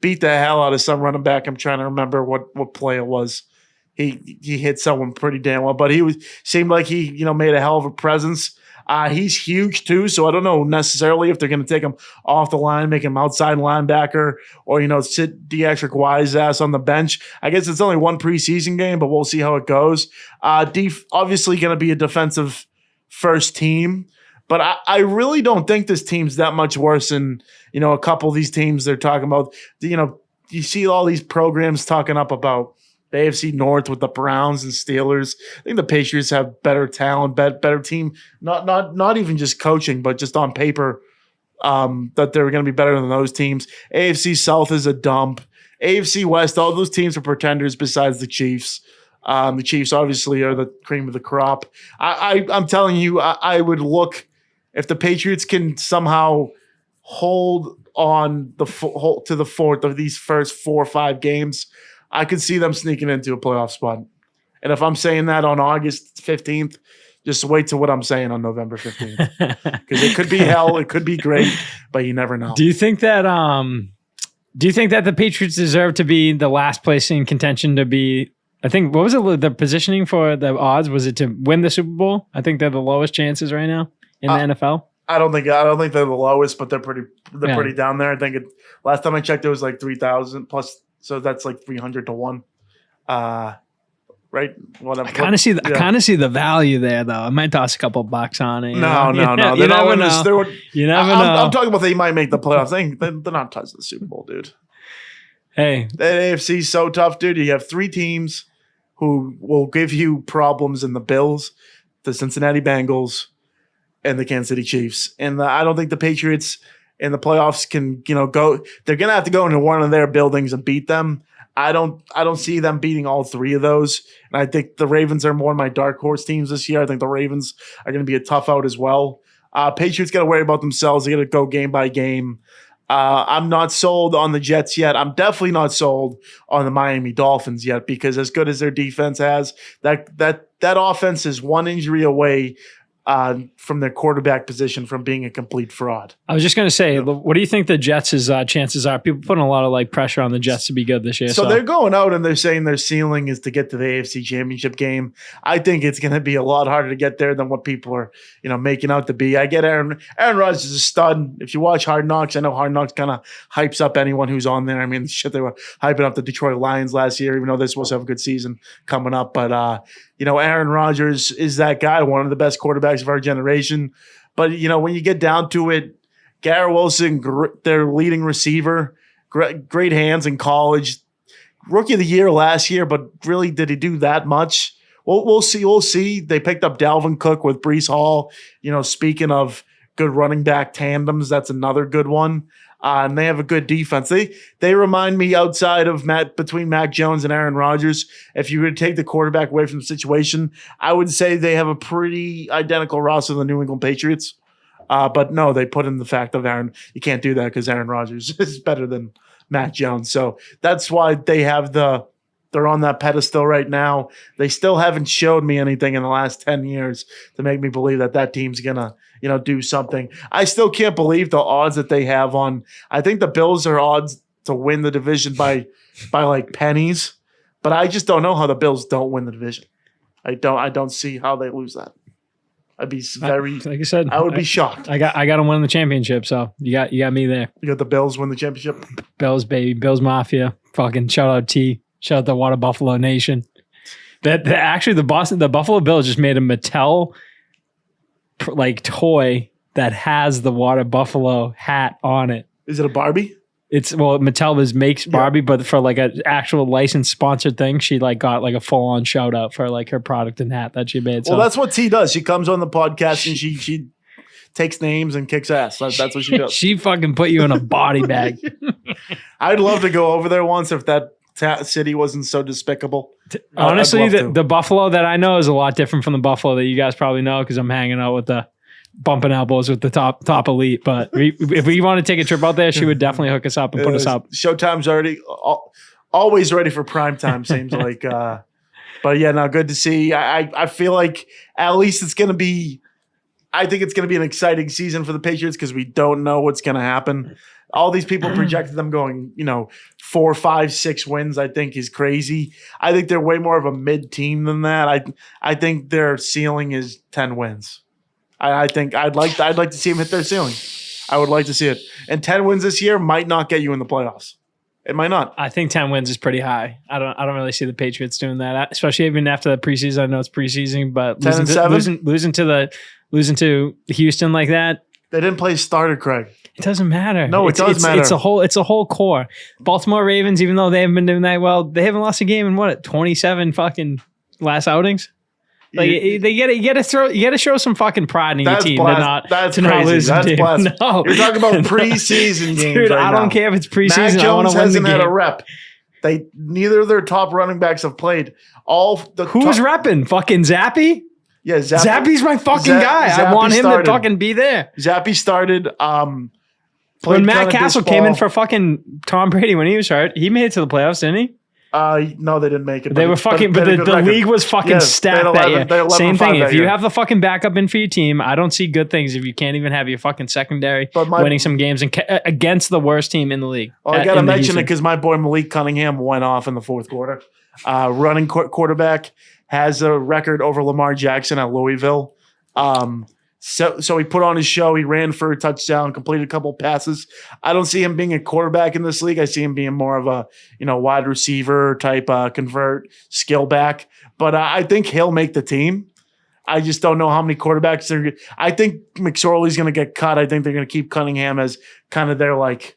Beat the hell out of some running back. I'm trying to remember what play it was. He hit someone pretty damn well, but seemed like he made a hell of a presence. He's huge too, so I don't know necessarily if they're going to take him off the line, make him outside linebacker, or sit Deatrick Wise ass on the bench. I guess it's only one preseason game, but we'll see how it goes. Obviously going to be a defensive first team, but I really don't think this team's that much worse than a couple of these teams they're talking about. You see all these programs talking up about the AFC North with the Browns and Steelers. I think the Patriots have better talent, better team. Not even just coaching, but just on paper, that they're going to be better than those teams. AFC South is a dump. AFC West, all those teams are pretenders besides the Chiefs. The Chiefs obviously are the cream of the crop. I'm telling you, I would look if the Patriots can somehow hold on to the 4th of these first 4 or 5 games. I could see them sneaking into a playoff spot. And if I'm saying that on August 15th, just wait till what I'm saying on November 15th. Because it could be hell, it could be great, but you never know.
Do you think that the Patriots deserve to be the last place in contention to be, I think, what was it, the positioning for the odds? Was it to win the Super Bowl? I think they're the lowest chances right now in the NFL.
I don't think they're the lowest, but they're pretty down there. I think last time I checked, it was like 3,000 plus, so that's like 300 to 1. Right? Whatever.
I kind of see the value there, though. I might toss a couple bucks on it.
No.
You never know. You never know.
I'm talking about they might make the playoffs. They're not touching the Super Bowl, dude.
Hey,
the AFC is so tough, dude. You have 3 teams who will give you problems in the Bills, the Cincinnati Bengals, and the Kansas City Chiefs. And I don't think the Patriots in the playoffs can, go. They're gonna have to go into one of their buildings and beat them. I don't see them beating all 3 of those. And I think the Ravens are more my dark horse teams this year. I think the Ravens are going to be a tough out as well. Patriots got to worry about themselves. They got to go game by game. I'm not sold on the Jets yet. I'm definitely not sold on the Miami Dolphins yet, because as good as their defense has, that offense is one injury away from their quarterback position from being a complete fraud.
I was just going to say, what do you think the Jets' chances are? People putting a lot of pressure on the Jets to be good this year.
So they're going out and they're saying their ceiling is to get to the AFC Championship game. I think it's going to be a lot harder to get there than what people are, making out to be. I get Aaron Rodgers is a stud. If you watch Hard Knocks, I know Hard Knocks kind of hypes up anyone who's on there. I mean, shit, they were hyping up the Detroit Lions last year, even though they're supposed to have a good season coming up. But Aaron Rodgers is that guy, one of the best quarterbacks of our generation. But, when you get down to it, Garrett Wilson, their leading receiver, great hands in college. Rookie of the year last year, but really, did he do that much? We'll see. We'll see. They picked up Dalvin Cook with Breece Hall. Speaking of good running back tandems, that's another good one. And they have a good defense. They remind me outside of between Mac Jones and Aaron Rodgers. If you were to take the quarterback away from the situation, I would say they have a pretty identical roster to the New England Patriots. But no, they put in the fact of Aaron. You can't do that because Aaron Rodgers is better than Mac Jones. So that's why they have they're on that pedestal right now. They still haven't showed me anything in the last 10 years to make me believe that team's gonna, do something. I still can't believe the odds that they have on. I think the Bills are odds to win the division by like pennies, but I just don't know how the Bills don't win the division. I don't see how they lose that. I'd be like I said, I would be shocked.
I got them winning the championship, so you got me there.
You got the Bills win the championship.
Bills, baby, Bills Mafia. Fucking shout out T. Shout out the Water Buffalo Nation. Actually, the Buffalo Bills just made a Mattel toy that has the Water Buffalo hat on it.
Is it a Barbie?
Mattel makes Barbie, but for an actual licensed sponsored thing, she got a full on shout out for her product and hat that she made.
Well, that's what T does. She comes on the podcast and she takes names and kicks ass. That's what she does.
She fucking put you in a body bag.
I'd love to go over there once if that city wasn't so despicable.
Honestly, the Buffalo that I know is a lot different from the Buffalo that you guys probably know because I'm hanging out with the bumping elbows with the top elite. But if we want to take a trip out there, she would definitely hook us up and put us up.
Showtime's always ready for prime time, seems like. But yeah, no, good to see. I feel like at least it's going to be. I think it's going to be an exciting season for the Patriots because we don't know what's going to happen. All these people projected them going, 4, 5, 6 wins, I think is crazy. I think they're way more of a mid team than that. I think their ceiling is 10 wins. I think I'd like to see them hit their ceiling. I would like to see it. And 10 wins this year might not get you in the playoffs. It might not.
I think 10 wins is pretty high. I don't really see the Patriots doing that, especially even after the preseason. I know it's preseason, but
10-7?
losing to Houston like that.
They didn't play starter, Craig.
It doesn't matter.
No, it does matter.
It's a whole core. Baltimore Ravens, even though they haven't been doing that well, they haven't lost a game in 27 fucking last outings. You gotta show some fucking pride in your team.
That's crazy. Not lose. That's blasphemy. No. You're talking about preseason games.
Dude, I don't care if it's preseason.
Mac Jones hasn't had a rep. Neither of their top running backs have played.
Who's repping? Fucking Zappy?
Yeah,
Zappy's my fucking guy.
Zappy
I want him to fucking be there.
Zappy started.
When Matt Castle came in for fucking Tom Brady when he was hurt, he made it to the playoffs, didn't he?
No, they didn't make it.
They were fucking, but the league was fucking stacked that year. Same thing. If you have the fucking backup in for your team, I don't see good things if you can't even have your fucking secondary winning some games against the worst team in the league.
Well, I got to mention it because my boy Malik Cunningham went off in the fourth quarter. Running quarterback has a record over Lamar Jackson at Louisville. So he put on his show. He ran for a touchdown, completed a couple passes. I don't see him being a quarterback in this league. I see him being more of a wide receiver type convert skill back. But I think he'll make the team. I just don't know how many quarterbacks they're. I think McSorley's going to get cut. I think they're going to keep Cunningham as kind of their like.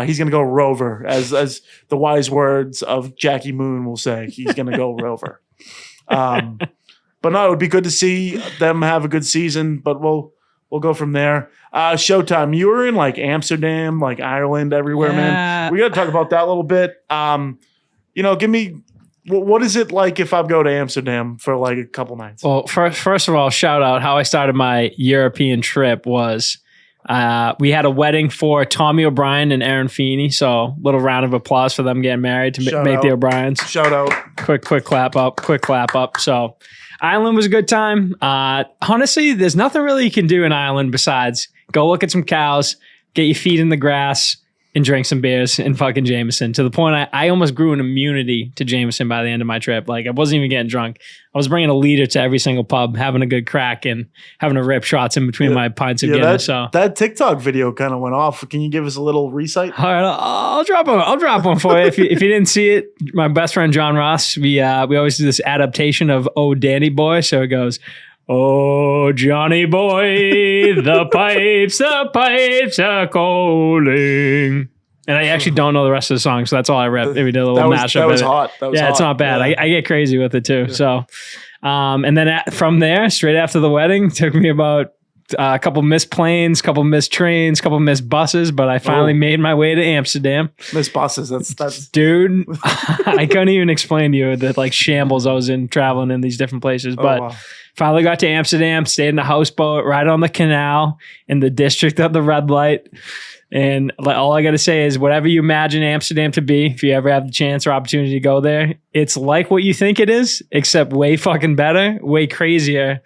He's going to go Rover, as the wise words of Jackie Moon will say. He's going to go Rover. But no, it would be good to see them have a good season. But we'll go from there. Showtime, you were in like Amsterdam, like Ireland, everywhere, man. We got to talk about that a little bit. Give me. What is it like if I go to Amsterdam for like a couple nights?
Well, first of all, shout out how I started my European trip was we had a wedding for Tommy O'Brien and Erin Feeney. So little round of applause for them getting married to make the O'Briens.
Shout out.
Quick clap up. So Ireland was a good time. Honestly, there's nothing really you can do in Ireland besides go look at some cows, get your feet in the grass, and drink some beers and fucking Jameson, to the point I almost grew an immunity to Jameson by the end of my trip. Like, I wasn't even getting drunk. I was bringing a liter to every single pub, having a good crack and having to rip shots in between my pints of Guinness. So
that TikTok video kind of went off. Can you give us a little recite?
All right, I'll drop one for you. If you didn't see it, my best friend John Ross, we always do this adaptation of "Oh Danny Boy," so it goes, "Oh, Johnny boy, the pipes are calling." And I actually don't know the rest of the song, so that's all I read. We did a little mashup.
That was hot.
It's not bad. Yeah. I get crazy with it too. Yeah. So, and then from there, straight after the wedding, took me about a couple missed planes, couple missed trains, couple missed buses, but I finally made my way to Amsterdam.
Missed buses. That's
dude. I couldn't even explain to you the like shambles I was in traveling in these different places, but. Finally got to Amsterdam, stayed in a houseboat right on the canal in the district of the red light. And all I got to say is whatever you imagine Amsterdam to be, if you ever have the chance or opportunity to go there, it's like what you think it is, except way fucking better, way crazier.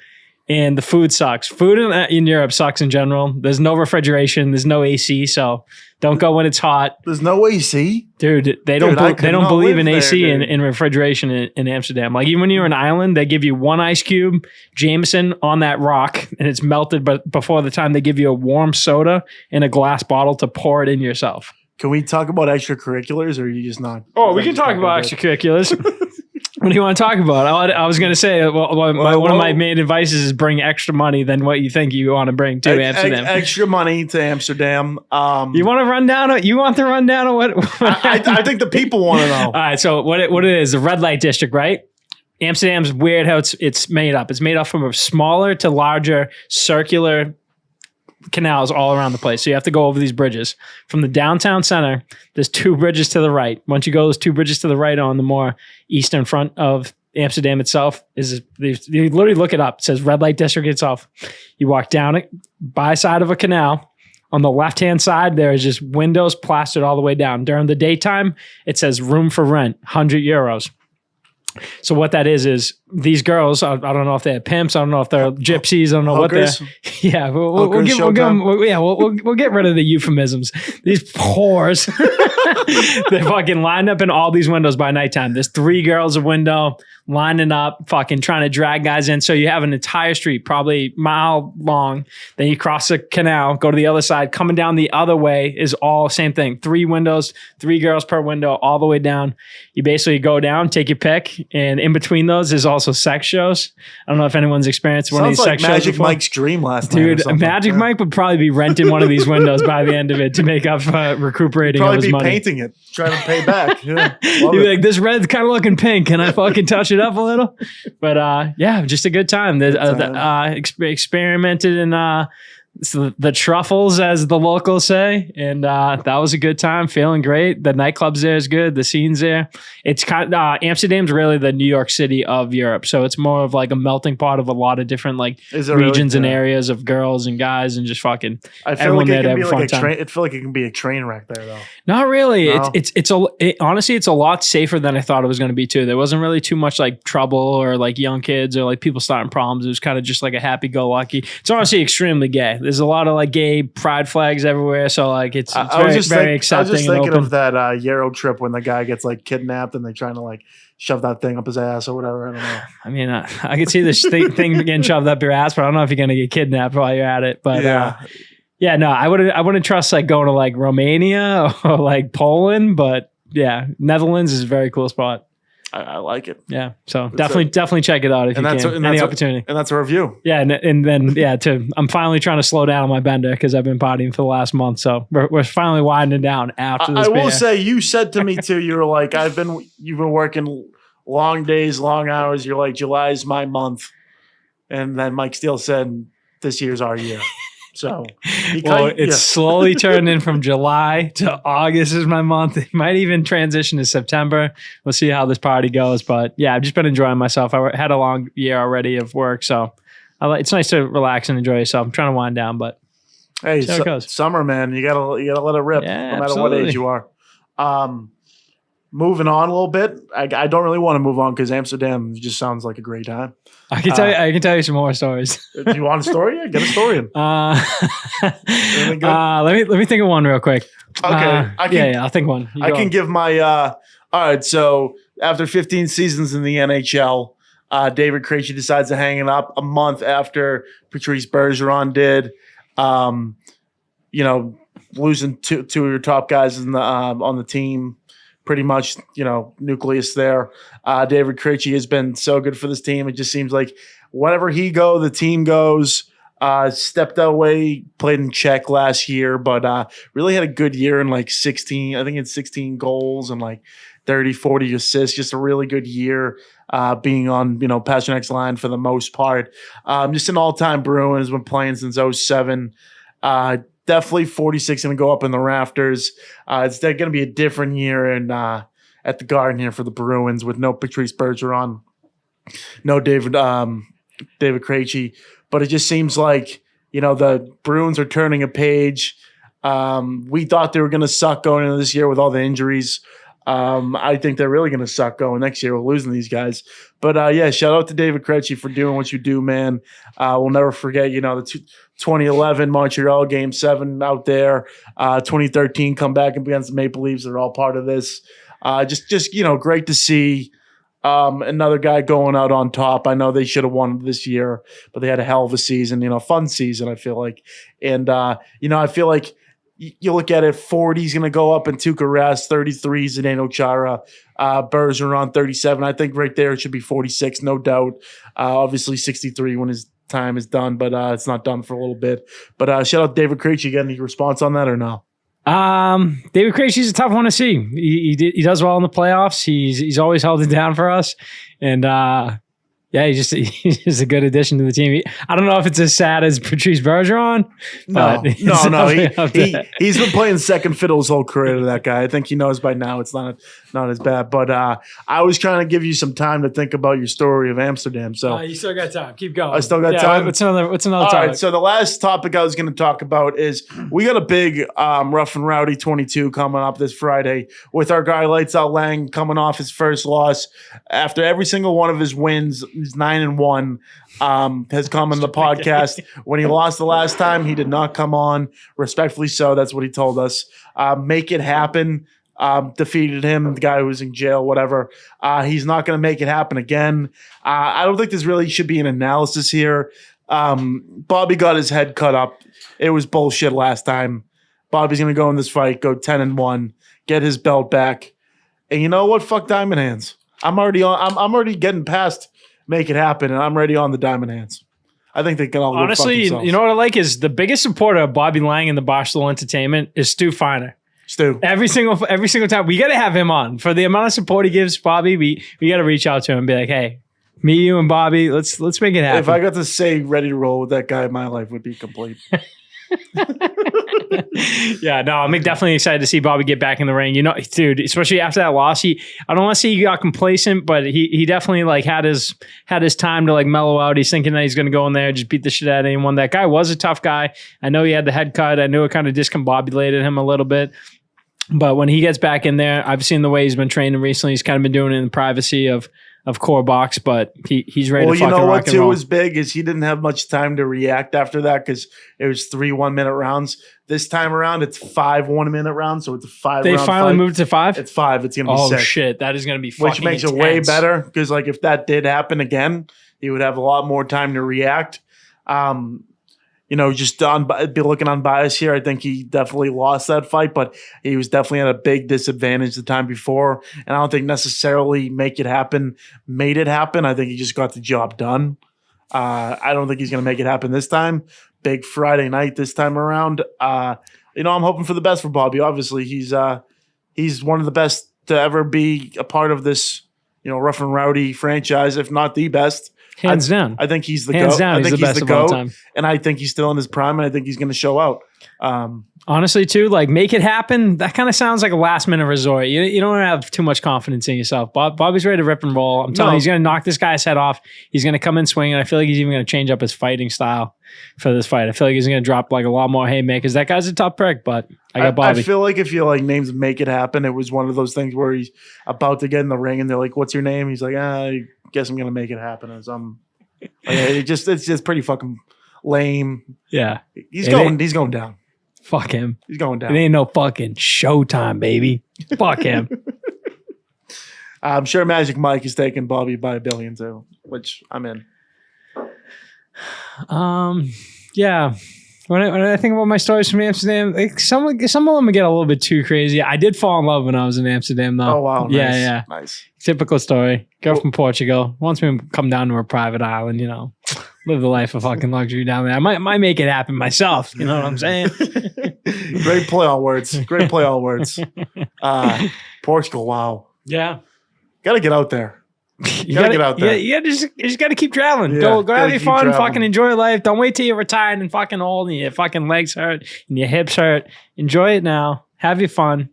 And the food sucks. Food in Europe sucks in general. There's no refrigeration. There's no AC. So don't go when it's hot.
There's no AC?
Dude, they don't believe in AC and refrigeration in Amsterdam. Like even when you're in Ireland, they give you one ice cube, Jameson on that rock, and it's melted. But before the time, they give you a warm soda in a glass bottle to pour it in yourself.
Can we talk about extracurriculars, or are you just not?
Oh, we can talk about extracurriculars. What do you want to talk about? I was going to say, one of my main advices is bring extra money than what you think you want to bring to Amsterdam.
Extra money to Amsterdam.
You want to run down? You want the rundown of what?
I think the people want to know.
All right. So what it is, the red light district, right? Amsterdam's weird how it's made up. It's made up from a smaller to larger circular canals all around the place. So you have to go over these bridges. From the downtown center, there's two bridges to the right. Once you go those two bridges to the right on the more eastern front of Amsterdam itself, you literally look it up. It says red light district itself. You walk down it by side of a canal. On the left-hand side, there is just windows plastered all the way down. During the daytime, it says room for rent, 100 euros. So what that is these girls, I don't know if they're pimps, I don't know if they're gypsies, I don't know
Hookers?
what they're. Yeah, we'll get rid of the euphemisms. These whores, they're fucking lined up in all these windows by nighttime. There's 3 girls a window lining up, fucking trying to drag guys in. So you have an entire street, probably mile long. Then you cross the canal, go to the other side. Coming down the other way is all same thing. 3 windows, 3 girls per window, all the way down. You basically go down, take your pick, and in between those is also sex shows. I don't know if anyone's experienced one of these sex shows
Magic
before.
Mike's dream last night.
Dude, Magic Mike would probably be renting one of these windows by the end of it to make up for recuperating of his money.
Probably be painting it, trying to pay back. Yeah,
you'd be like, this red's kind of looking pink. Can I fucking touch it up a little? But yeah, just a good time. Experimented in the truffles, as the locals say, and that was a good time. Feeling great. The nightclubs there is good. The scenes there. It's kind of Amsterdam's really the New York City of Europe, so it's more of like a melting pot of a lot of different like regions and areas of girls and guys and just fucking.
I feel like it can be like a train. It feel like it can be a train wreck there though.
Not really. No. Honestly, it's a lot safer than I thought it was going to be too. There wasn't really too much like trouble or like young kids or like people starting problems. It was kind of just like a happy-go-lucky. It's honestly extremely gay. there's a lot of like gay pride flags everywhere. So like it's very accepting.
I was just
and
thinking
open.
of that Euro trip when the guy gets like kidnapped and they're trying to like shove that thing up his ass or whatever. I don't know.
I mean, I could see this thing getting shoved up your ass, but I don't know if you're gonna get kidnapped while you're at it. But no, I wouldn't trust like going to like Romania or like Poland. But yeah, Netherlands is a very cool spot.
I like it.
Yeah, so definitely check it out if you can. Any opportunity.
And that's a review.
Yeah, and then I'm finally trying to slow down on my bender because I've been partying for the last month. So we're finally winding down after this.
I will say, you said to me too, you were like, you've been working long days, long hours. You're like, July's my month, and then Mike Steele said, this year's our year. So
it's slowly turning from July to August is my month. It might even transition to September. We'll see how this party goes. But yeah, I've just been enjoying myself. I had a long year already of work, so it's nice to relax and enjoy yourself. I'm trying to wind down, but
hey, summer, man, you gotta let it rip, no matter
absolutely.
what age you are. Moving on a little bit. I don't really want to move on because Amsterdam just sounds like a great time.
I can tell you some more stories.
Do you want a story? Get a story in.
Let me think of one real quick.
Okay.
I'll think one.
I can give my all right, so after 15 seasons in the NHL, David Krejci decides to hang it up a month after Patrice Bergeron did. Losing two of your top guys in the on the team. Pretty much, nucleus there. David Krejci has been so good for this team. It just seems like whenever he goes, the team goes. Stepped away, played in Czech last year, but really had a good year in like 16. I think it's 16 goals and like 30, 40 assists. Just a really good year being on, Pasternak's line for the most part. Just an all-time Bruin. Has been playing since 07. Definitely 46 going to go up in the rafters. It's going to be a different year at the Garden here for the Bruins with no Patrice Bergeron, no David Krejci. But it just seems like, the Bruins are turning a page. We thought they were going to suck going into this year with all the injuries. I think they're really going to suck going next year with losing these guys. But, shout out to David Krejci for doing what you do, man. We'll never forget, the 2011 Montreal Game 7 out there. 2013 comeback against the Maple Leafs. They're all part of this. Just great to see another guy going out on top. I know they should have won this year, but they had a hell of a season, fun season, I feel like. And, I feel like you look at it, 40's going to go up in Tuukka Rask, 33 Zdeno Chara, Bergeron 37. I think right there it should be 46, no doubt. Obviously 63 when his time is done, but it's not done for a little bit. But shout out David Krejci. Got any response on that or no?
David Krejci's a tough one to see. He does well in the playoffs. He's always held it down for us, and he's just a good addition to the team. I don't know if it's as sad as Patrice Bergeron.
No. He's been playing second fiddle his whole career to that guy. I think he knows by now it's not as bad. But I was trying to give you some time to think about your story of Amsterdam. So
you still got time. Keep going.
I still got time.
What's another
All
topic?
right. So the last topic I was going to talk about is we got a big Rough N Rowdy 22 coming up this Friday with our guy Lights Out Laing coming off his first loss after every single one of his wins. He's 9-1. Has come in the podcast. When he lost the last time, he did not come on. Respectfully so. That's what he told us. Make it happen. Defeated him, the guy who was in jail, whatever. He's not going to make it happen again. I don't think there's really should be an analysis here. Bobby got his head cut up. It was bullshit last time. Bobby's going to go in this fight, go 10-1, get his belt back. And you know what? Fuck Diamond Hands. I'm already getting past make it happen, and I'm already on the Diamond Hands. I think they can all
honestly. You know what I like is the biggest supporter of Bobby Laing and the Barstool Entertainment is Stu Feiner.
Stu.
Every single time we got to have him on for the amount of support he gives Bobby. We got to reach out to him and be like, hey, me, you, and Bobby, let's make it happen.
If I got to say ready to roll with that guy, my life would be complete.
Yeah, no, I'm definitely excited to see Bobby get back in the ring. Dude, especially after that loss, I don't want to say he got complacent, but he definitely like had his time to like mellow out. He's thinking that he's going to go in there and just beat the shit out of anyone. That guy was a tough guy. I know he had the head cut. I knew it kind of discombobulated him a little bit. But when he gets back in there, I've seen the way he's been training recently. He's kind of been doing it in the privacy of of core box, but he's ready to fucking
you know
rock
what
and
too
roll.
was big is he didn't have much time to react after that because it was 3 1-minute rounds. This time around, it's 5 1-minute rounds, so it's a 5
They
round
finally
fight.
moved to 5?
It's 5. It's gonna be
Oh
6.
shit, that is gonna be fucking
Which makes
intense.
it way better because like if that did happen again, he would have a lot more time to react. Just be looking unbiased here. I think he definitely lost that fight, but he was definitely at a big disadvantage the time before. And I don't think necessarily made it happen. I think he just got the job done. I don't think he's going to make it happen this time. Big Friday night this time around. I'm hoping for the best for Bobby. Obviously, he's one of the best to ever be a part of this, Rough N Rowdy franchise, if not the best.
Hands down.
I think he's the
Hands
GOAT.
down,
I think
he's the best of all time.
And I think he's still in his prime, and I think he's going to show out.
Honestly, too, like make it happen. That kind of sounds like a last minute resort. You don't have too much confidence in yourself. Bobby's ready to rip and roll. I'm telling you, he's going to knock this guy's head off. He's going to come in swinging. I feel like he's even going to change up his fighting style for this fight. I feel like he's going to drop like a lot more haymakers. That guy's a tough prick, but I got Bobby.
I feel like if you like names make it happen, it was one of those things where he's about to get in the ring, and they're like, "What's your name?" He's like, "I guess I'm going to make it happen." As it's just pretty fucking lame.
Yeah,
he's going down.
Fuck him.
He's going down.
It ain't no fucking Showtime, baby. Fuck him.
I'm sure Magic Mike is taking Bobby by $1 billion too, which I'm in.
Yeah. When I think about my stories from Amsterdam, like some of them get a little bit too crazy. I did fall in love when I was in Amsterdam, though.
Oh wow! Nice.
Yeah.
Nice.
Typical story. Girl from Portugal wants me to come down to her private island. Live the life of fucking luxury down there. I might make it happen myself. You know what I'm saying?
Great play on words. Portugal. Wow.
Yeah.
Got to get out there. You gotta get out there.
Yeah, you just gotta keep traveling.
Yeah,
go have your fun,
traveling.
fucking enjoy life. Don't wait till you're retired and fucking old and your fucking legs hurt and your hips hurt. Enjoy it now. Have your fun.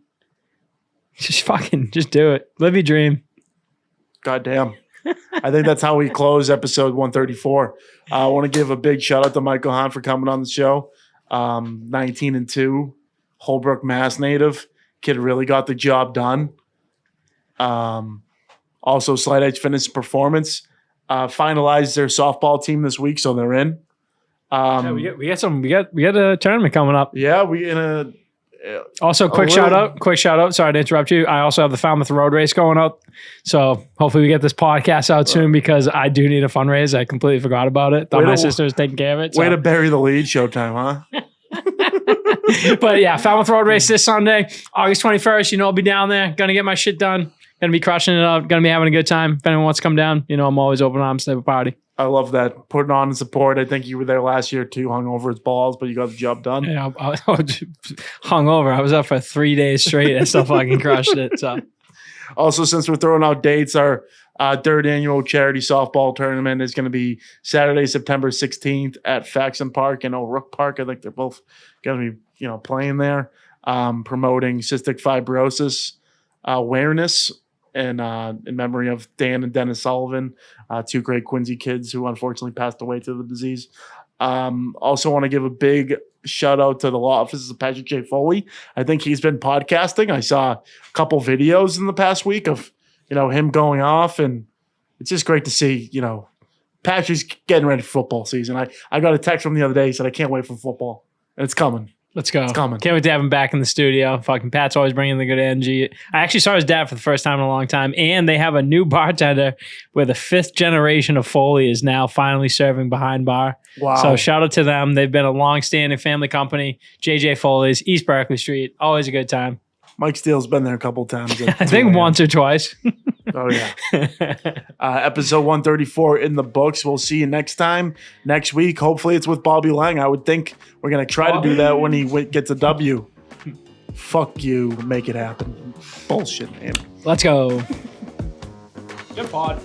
Just do it. Live your dream.
God damn. I think that's how we close episode 134. I want to give a big shout out to Mike Ohan for coming on the show. 19-2, Holbrook, Mass native. Kid really got the job done. Also, Slight Edge Fitness Performance finalized their softball team this week, so they're in.
We got a tournament coming up.
Yeah, we in a.
Also, quick shout out. Sorry to interrupt you. I also have the Falmouth Road Race going up. So hopefully we get this podcast out soon because I do need a fundraise. I completely forgot about it. Thought my sister was taking care of it.
Way to bury the lead, Showtime, huh?
But yeah, Falmouth Road Race this Sunday, August 21st. I'll be down there. Gonna get my shit done. Gonna be crushing it up. Gonna be having a good time. If anyone wants to come down, I'm always open arms to have a party.
I love that. Putting on and support. I think you were there last year too, hung over his balls, but you got the job done.
Yeah, I was hung over. I was up for 3 days straight. I still fucking crushed it. So,
also, since we're throwing out dates, our third annual charity softball tournament is going to be Saturday, September 16th at Faxon Park and O'Rourke Park. I think they're both going to be, playing there, promoting cystic fibrosis awareness and in memory of Dan and Dennis Sullivan, 2 great Quincy kids who unfortunately passed away to the disease. Also want to give a big shout out to the law offices of Patrick J. Foley. I think he's been podcasting. I saw a couple videos in the past week of, him going off, and it's just great to see, Patrick's getting ready for football season. I got a text from the other day. He said, I can't wait for football, and it's coming.
Let's go.
It's coming.
Can't wait to have him back in the studio. Fucking Pat's always bringing the good energy. I actually saw his dad for the first time in a long time, and they have a new bartender where the 5th generation of Foley is now finally serving behind bar.
Wow.
So shout out to them. They've been a long-standing family company. JJ Foley's, East Berkeley Street. Always a good time.
Mike Steele's been there a couple times.
I think once or twice.
Oh, yeah. Episode 134 in the books. We'll see you next time. Next week, hopefully it's with Bobby Laing. I would think we're going to try to do that when he gets a W. Fuck you. Make it happen. Bullshit, man.
Let's go. Good pod.